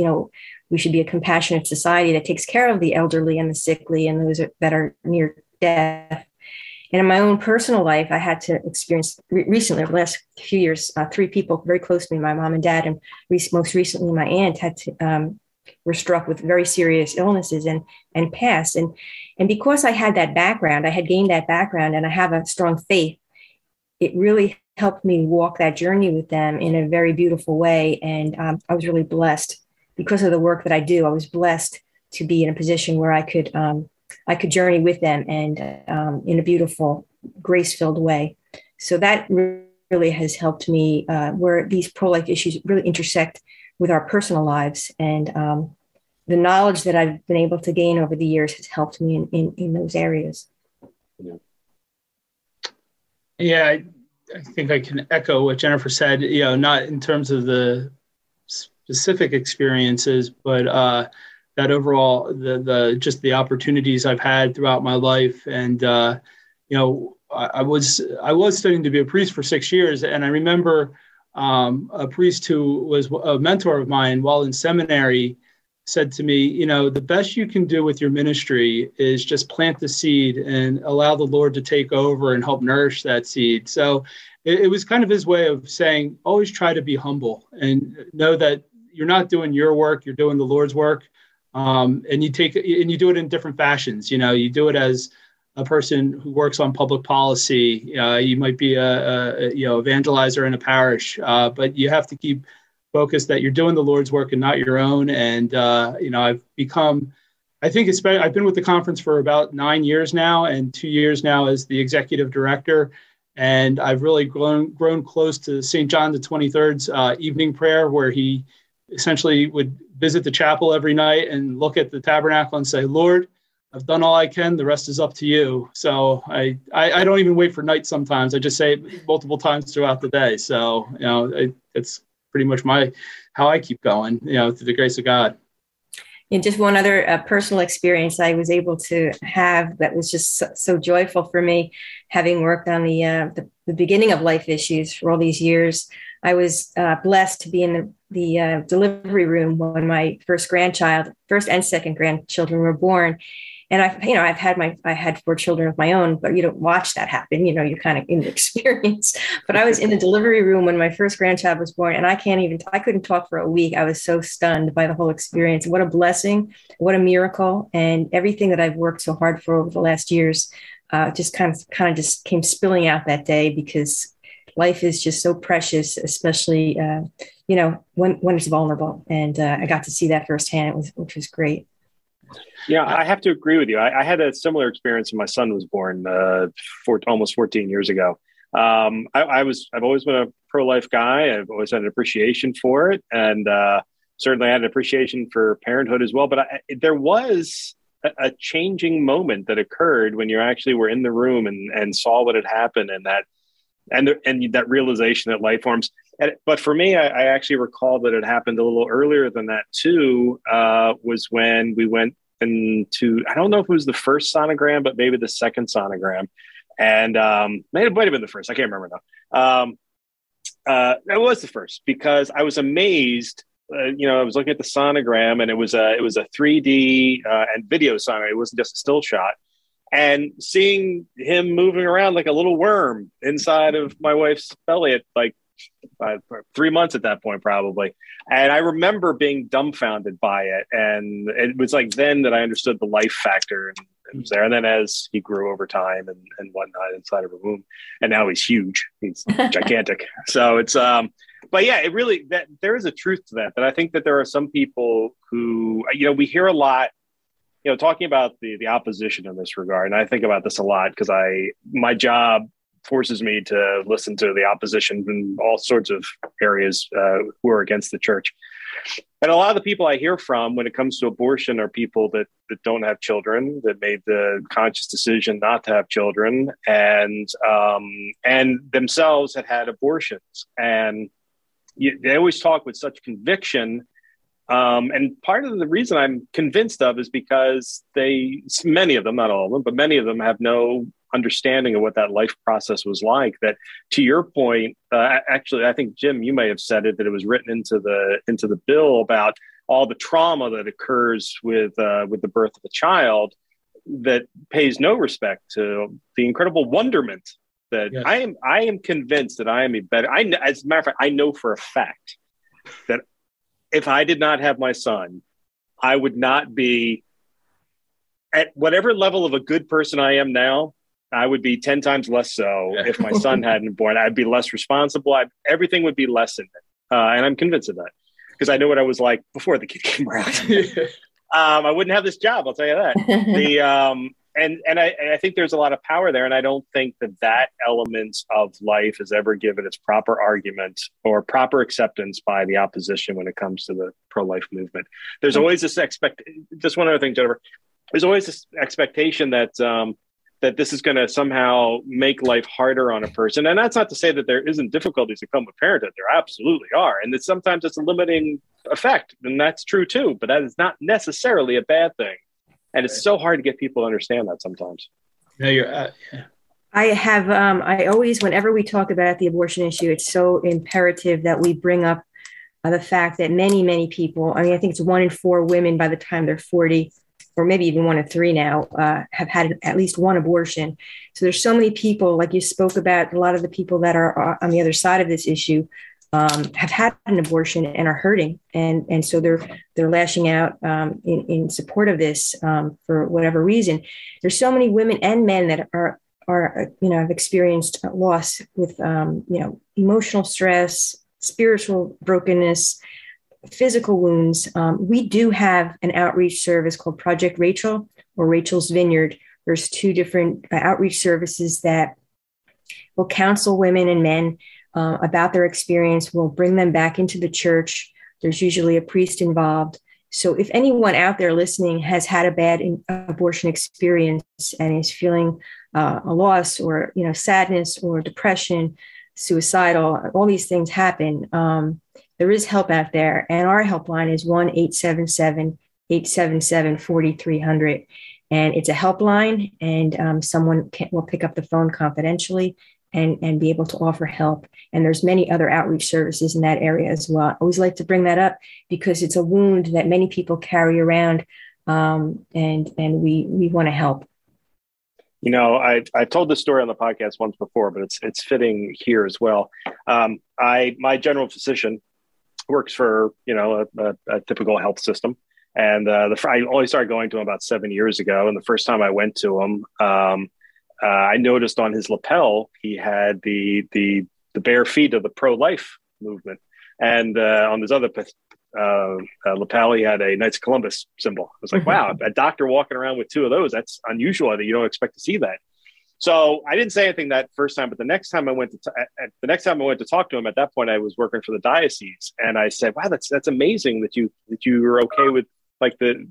[SPEAKER 5] we should be a compassionate society that takes care of the elderly and the sickly and those that are near death. And in my own personal life, I had to experience recently, over the last few years, 3 people very close to me, my mom and dad, and most recently my aunt were struck with very serious illnesses and passed. And because I had that background, I had gained that background, and I have a strong faith, it really helped me walk that journey with them in a very beautiful way. And I was really blessed because of the work that I do. I was blessed to be in a position where I could journey with them and in a beautiful, grace-filled way. So that really has helped me where these pro-life issues really intersect with our personal lives. And the knowledge that I've been able to gain over the years has helped me in those areas.
[SPEAKER 4] Yeah, I think I can echo what Jennifer said, not in terms of the specific experiences, but that overall, just the opportunities I've had throughout my life. And, I was studying to be a priest for 6 years. And I remember a priest who was a mentor of mine while in seminary said to me, the best you can do with your ministry is just plant the seed and allow the Lord to take over and help nourish that seed. So it was kind of his way of saying, always try to be humble and know that you're not doing your work, you're doing the Lord's work. And you do it in different fashions. You do it as a person who works on public policy. You might be a evangelizer in a parish, but you have to keep focused that you're doing the Lord's work and not your own. And I've become, I've been with the conference for about 9 years now, and 2 years now as the executive director. And I've really grown close to St. John the 23rd's evening prayer, where he essentially would visit the chapel every night and look at the tabernacle and say, Lord, I've done all I can. The rest is up to you. So I don't even wait for night sometimes. I just say it multiple times throughout the day. So, it's pretty much how I keep going, through the grace of God.
[SPEAKER 5] And just one other personal experience I was able to have that was just so joyful for me, having worked on the beginning of life issues for all these years. I was blessed to be in the delivery room when my first and second grandchildren were born. And I had 4 children of my own, but you don't watch that happen. You're kind of in the experience. But I was in the delivery room when my first grandchild was born, and I couldn't talk for a week. I was so stunned by the whole experience. What a blessing, what a miracle, and everything that I've worked so hard for over the last years just kind of just came spilling out that day, because life is just so precious, especially when it's vulnerable. And I got to see that firsthand, which was great.
[SPEAKER 3] Yeah, I have to agree with you. I had a similar experience when my son was born almost 14 years ago. I've always been a pro-life guy. I've always had an appreciation for it, and certainly I had an appreciation for parenthood as well. But there was a changing moment that occurred when you actually were in the room and saw what had happened, and that realization that life forms. But for me, I actually recall that it happened a little earlier than that too. Was when we went into, I don't know if it was the first sonogram, but maybe the second sonogram, and it might have been the first. I can't remember now. It was the first, because I was amazed. I was looking at the sonogram, and it was a 3D and video sonogram. It wasn't just a still shot. And seeing him moving around like a little worm inside of my wife's belly at like 3 months at that point, probably. And I remember being dumbfounded by it. And it was like then that I understood the life factor and it was there. And then as he grew over time and whatnot inside of a womb, and now he's huge, he's gigantic. So it's, but yeah, it really, that there is a truth to that I think that there are some people who, we hear a lot, talking about the opposition in this regard. And I think about this a lot because my job forces me to listen to the opposition in all sorts of areas who are against the church. And a lot of the people I hear from when it comes to abortion are people that don't have children, that made the conscious decision not to have children, and themselves had abortions. And they always talk with such conviction. And part of the reason I'm convinced of is because many of them, not all of them, but many of them have no understanding of what that life process was like. That, to your point, actually, I think, Jim, you may have said it, that it was written into the bill about all the trauma that occurs with the birth of a child, that pays no respect to the incredible wonderment that yes. I am convinced that I am as a matter of fact, I know for a fact that if I did not have my son, I would not be at whatever level of a good person I am now. I would be 10 times less so if my son hadn't born. I'd be less responsible. Everything would be lessened. And I'm convinced of that because I know what I was like before the kid came around. I wouldn't have this job, I'll tell you that. And I think there's a lot of power there. And I don't think that element of life is ever given its proper argument or proper acceptance by the opposition when it comes to the pro-life movement. There's always this just one other thing, Jennifer. There's always this expectation that this is going to somehow make life harder on a person. And that's not to say that there isn't difficulties that come with parenthood. There absolutely are. And that sometimes it's a limiting effect. And that's true too, but that is not necessarily a bad thing. And it's so hard to get people to understand that sometimes.
[SPEAKER 4] Yeah,
[SPEAKER 5] I always, whenever we talk about the abortion issue, it's so imperative that we bring up the fact that many, many people, I think it's 1 in 4 women by the time they're 40, or maybe even 1 in 3 now, have had at least one abortion. So there's so many people, like you spoke about, a lot of the people that are on the other side of this issue have had an abortion and are hurting. And so they're lashing out in support of this for whatever reason. There's so many women and men that are have experienced loss with, emotional stress, spiritual brokenness, physical wounds. We do have an outreach service called Project Rachel or Rachel's Vineyard. There's 2 different outreach services that will counsel women and men about their experience. We'll bring them back into the church. There's usually a priest involved. So if anyone out there listening has had a bad abortion experience and is feeling a loss or, sadness or depression, suicidal, all these things happen. There is help out there. And our helpline is 1-877-877-8255. 877-4300. And it's a helpline, and someone will pick up the phone confidentially and be able to offer help. And there's many other outreach services in that area as well. I always like to bring that up because it's a wound that many people carry around, and we want to help.
[SPEAKER 3] You know, I've told this story on the podcast once before, but it's fitting here as well. My general physician works for, you know, a typical health system. And I only started going to him about 7 years ago. And the first time I went to him, I noticed on his lapel, he had the bare feet of the pro-life movement. And on his other lapel, he had a Knights of Columbus symbol. I was like, wow, a doctor walking around with two of those, that's unusual. You don't expect to see that. So I didn't say anything that first time, but the next time I went to talk to him, at that point I was working for the diocese, and I said, wow, that's amazing that you were okay with like the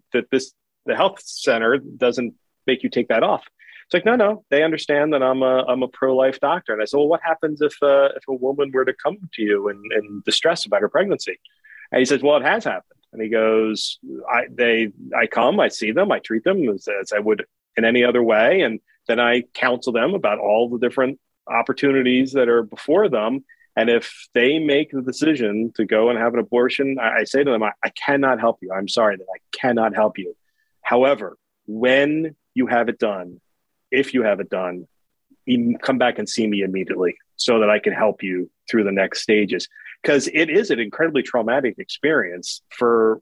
[SPEAKER 3] health center doesn't make you take that off. It's like, no, they understand that I'm a pro-life doctor. And I said, well, what happens if a woman were to come to you in distress about her pregnancy? And he says, well, it has happened. And he goes, I come, I see them, I treat them as I would in any other way. And then I counsel them about all the different opportunities that are before them. And if they make the decision to go and have an abortion, I say to them, I cannot help you. I'm sorry that I cannot help you. However, when you have it done, if you have it done, you come back and see me immediately so that I can help you through the next stages. Because it is an incredibly traumatic experience for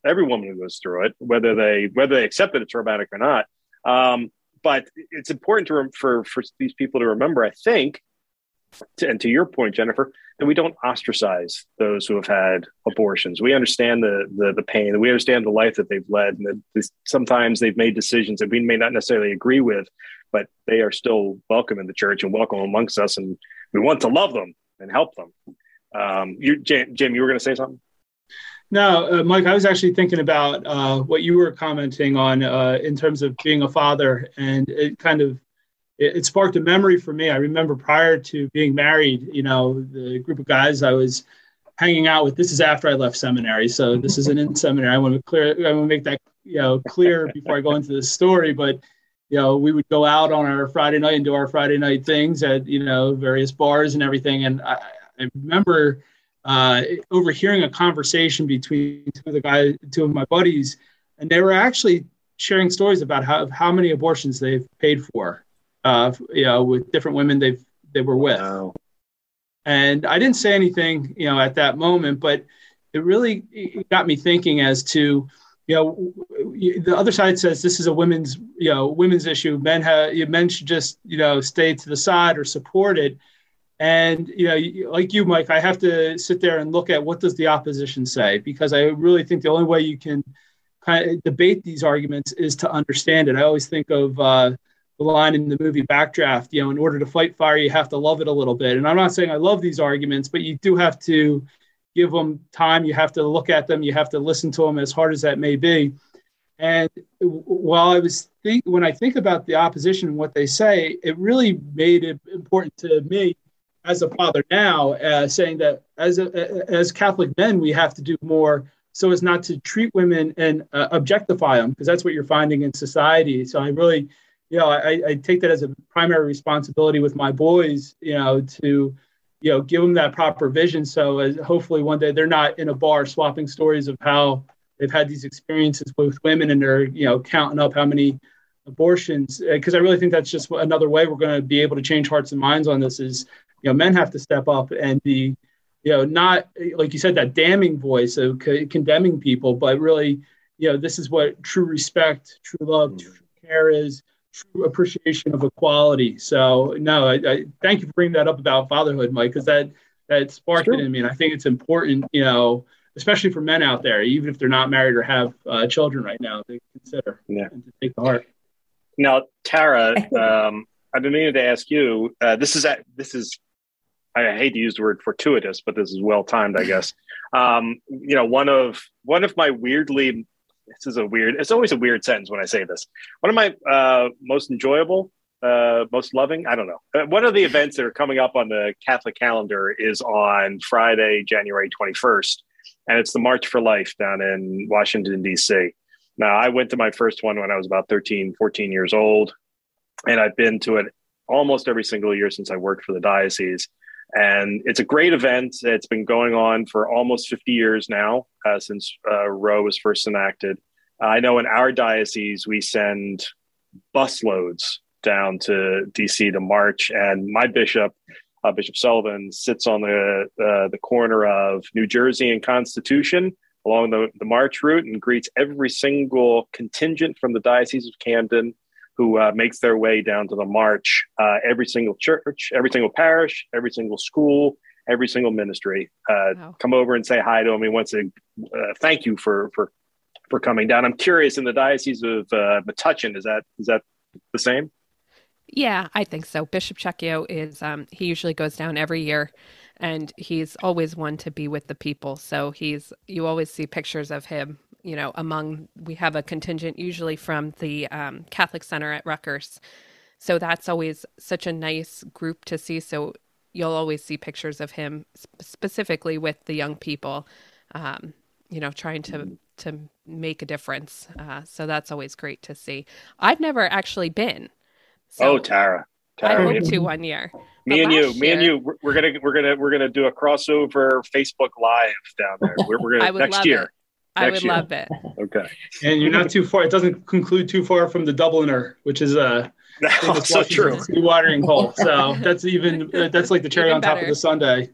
[SPEAKER 3] every woman who goes through it, whether they accept that it's traumatic or not. But it's important for these people to remember, I think, and to your point, Jennifer, that we don't ostracize those who have had abortions. We understand the pain, and we understand the life that they've led, and that sometimes they've made decisions that we may not necessarily agree with, but they are still welcome in the church and welcome amongst us, and we want to love them and help them. Jim, you were going to say something?
[SPEAKER 4] No, Mike, I was actually thinking about what you were commenting on in terms of being a father, and it sparked a memory for me. I remember prior to being married, you know, the group of guys I was hanging out with, this is after I left seminary, so this isn't in seminary. I want to make that, you know, clear before I go into the story, but you know, we would go out on our Friday night and do our Friday night things at, you know, various bars and everything. And I remember overhearing a conversation between two of my buddies, and they were actually sharing stories about how many abortions they've paid for, you know, with different women they were with. Wow. And I didn't say anything, you know, at that moment, but it got me thinking as to, you know, the other side says this is a women's issue. Men should just, you know, stay to the side or support it. And, you know, like you, Mike, I have to sit there and look at what does the opposition say, because I really think the only way you can kind of debate these arguments is to understand it. I always think of the line in the movie Backdraft, you know, in order to fight fire, you have to love it a little bit. And I'm not saying I love these arguments, but you do have to give them time. You have to look at them. You have to listen to them, as hard as that may be. And while when I think about the opposition and what they say, it really made it important to me as a father now, saying that as Catholic men, we have to do more so as not to treat women and objectify them, because that's what you're finding in society. So I really, you know, I take that as a primary responsibility with my boys, you know, to, you know, give them that proper vision. So as hopefully one day they're not in a bar swapping stories of how they've had these experiences with women and they're, you know, counting up how many abortions, because I really think that's just another way we're going to be able to change hearts and minds on this is, you know, men have to step up and be, you know, not, like you said, that damning voice of condemning people, but really, you know, this is what true respect, true love, true care is, true appreciation of equality. So, no, I thank you for bringing that up about fatherhood, Mike, because that sparked it in me. And I think it's important, you know, especially for men out there, even if they're not married or have children right now, to consider and to take to heart.
[SPEAKER 3] Now, Tara, I've been meaning to ask you, this is I hate to use the word fortuitous, but this is well timed, I guess. You know, one of my it's always a weird sentence when I say this. One of my most enjoyable, most loving, I don't know. One of the events that are coming up on the Catholic calendar is on Friday, January 21st. And it's the March for Life down in Washington, D.C. Now, I went to my first one when I was about 13, 14 years old, and I've been to it almost every single year since I worked for the diocese. And it's a great event. It's been going on for almost 50 years now, since Roe was first enacted. I know in our diocese, we send busloads down to DC to march, and my bishop, Bishop Sullivan, sits on the corner of New Jersey and Constitution along the march route and greets every single contingent from the Diocese of Camden who makes their way down to the march. Every single church, every single parish, every single school, every single ministry come over and say hi to him. He wants to thank you for coming down. I'm curious, in the Diocese of Metuchen, is that the same?
[SPEAKER 2] Yeah, I think so. Bishop Checchio is, he usually goes down every year, and he's always one to be with the people. So you always see pictures of him, we have a contingent usually from the Catholic Center at Rutgers. So that's always such a nice group to see. So you'll always see pictures of him specifically with the young people, trying to make a difference. So that's always great to see. I've never actually been. So
[SPEAKER 3] Tara,
[SPEAKER 2] I hope to one year.
[SPEAKER 3] Me and you, we're gonna do a crossover Facebook Live down there. We're gonna next year.
[SPEAKER 2] I would love it.
[SPEAKER 3] Okay.
[SPEAKER 4] And you're not too far. It doesn't conclude too far from the Dubliner, which is
[SPEAKER 3] so true.
[SPEAKER 4] Watering hole. So that's like the cherry on top of the sundae.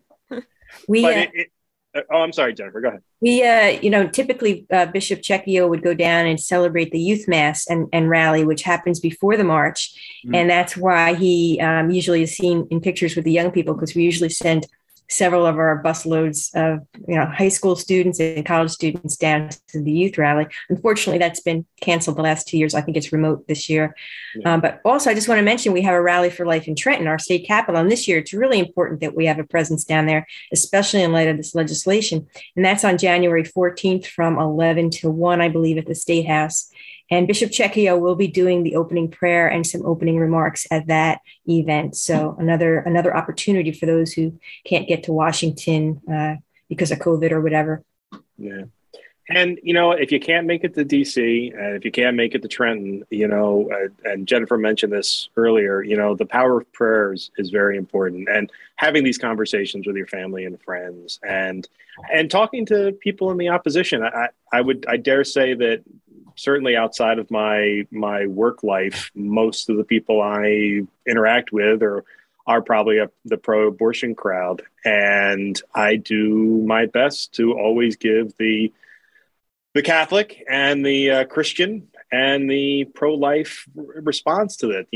[SPEAKER 3] I'm sorry, Jennifer, go ahead.
[SPEAKER 5] We, typically Bishop Checchio would go down and celebrate the youth mass and rally, which happens before the march. Mm-hmm. And that's why he usually is seen in pictures with the young people, because we usually send several of our busloads of, high school students and college students down to the youth rally. Unfortunately, that's been canceled the last 2 years. I think it's remote this year. Yeah. But also, I just want to mention, we have a Rally for Life in Trenton, our state capital. And this year, it's really important that we have a presence down there, especially in light of this legislation. And that's on January 14th from 11 to 1, I believe, at the State House. And Bishop Checchio will be doing the opening prayer and some opening remarks at that event. So another opportunity for those who can't get to Washington because of COVID or whatever.
[SPEAKER 3] Yeah. And, if you can't make it to DC, and if you can't make it to Trenton, and Jennifer mentioned this earlier, the power of prayer is very important. And having these conversations with your family and friends and talking to people in the opposition, I dare say that certainly outside of my work life, most of the people I interact with are probably the pro-abortion crowd. And I do my best to always give the Catholic and the Christian and the pro-life response to that.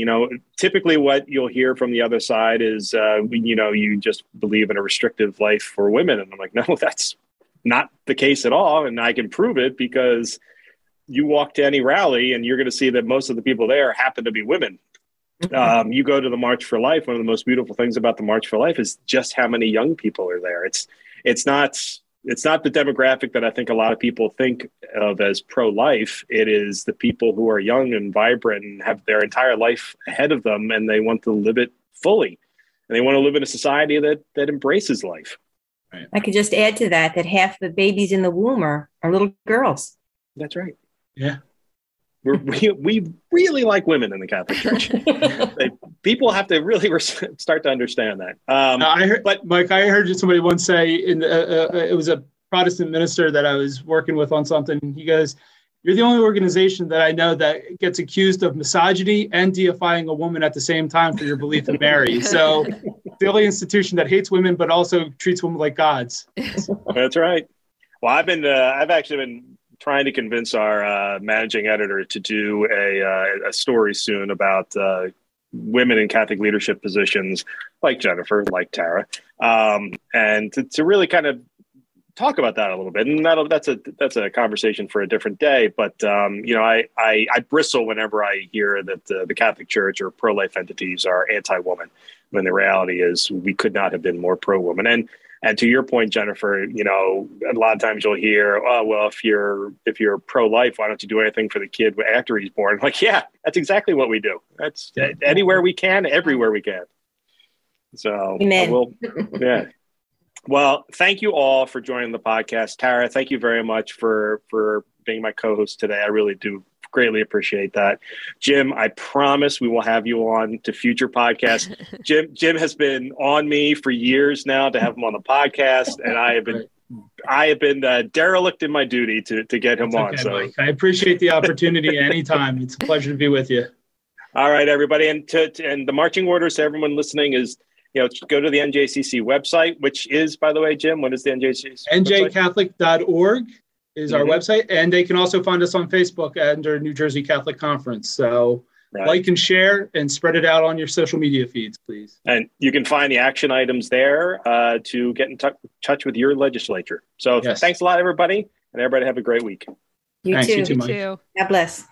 [SPEAKER 3] Typically what you'll hear from the other side is, you just believe in a restrictive life for women. And I'm like, no, that's not the case at all. And I can prove it, because you walk to any rally and you're going to see that most of the people there happen to be women. You go to the March for Life. One of the most beautiful things about the March for Life is just how many young people are there. It's not the demographic that I think a lot of people think of as pro-life. It is the people who are young and vibrant and have their entire life ahead of them, and they want to live it fully. And they want to live in a society that embraces life.
[SPEAKER 5] Right. I could just add to that half the babies in the womb are little girls.
[SPEAKER 3] That's right.
[SPEAKER 4] Yeah.
[SPEAKER 3] We really like women in the Catholic Church. People have to really start to understand that.
[SPEAKER 4] Mike, I heard somebody once say, it was a Protestant minister that I was working with on something. He goes, "You're the only organization that I know that gets accused of misogyny and deifying a woman at the same time for your belief in Mary. So the only institution that hates women, but also treats women like gods."
[SPEAKER 3] That's right. Well, I've actually been trying to convince our managing editor to do a story soon about women in Catholic leadership positions, like Jennifer, like Tara, and to really kind of talk about that a little bit. And that's a conversation for a different day. But I bristle whenever I hear that the Catholic Church or pro-life entities are anti-woman, when the reality is we could not have been more pro-woman. And to your point, Jennifer, a lot of times you'll hear, "Oh, well, if you're pro-life, why don't you do anything for the kid after he's born?" I'm like, yeah, that's exactly what we do. That's anywhere we can, everywhere we can. So,
[SPEAKER 5] Amen.
[SPEAKER 3] Well, thank you all for joining the podcast. Tara, thank you very much for being my co-host today. I really do greatly appreciate that. Jim, I promise we will have you on to future podcasts. Jim has been on me for years now to have him on the podcast, and I have been derelict in my duty to get him on. So
[SPEAKER 4] Mike. I appreciate the opportunity anytime. It's a pleasure to be with you.
[SPEAKER 3] All right, everybody. And the marching orders to everyone listening is, go to the NJCC website, which is, by the way, Jim, what is the NJCC website?
[SPEAKER 4] njcatholic.org is our website. And they can also find us on Facebook under New Jersey Catholic Conference. So like and share and spread it out on your social media feeds, please.
[SPEAKER 3] And you can find the action items there to get in touch with your legislature. So Thanks a lot, everybody. And everybody have a great week.
[SPEAKER 5] You
[SPEAKER 4] Thanks,
[SPEAKER 5] too.
[SPEAKER 4] you too,
[SPEAKER 2] You
[SPEAKER 4] Mike.
[SPEAKER 2] too.
[SPEAKER 5] God bless.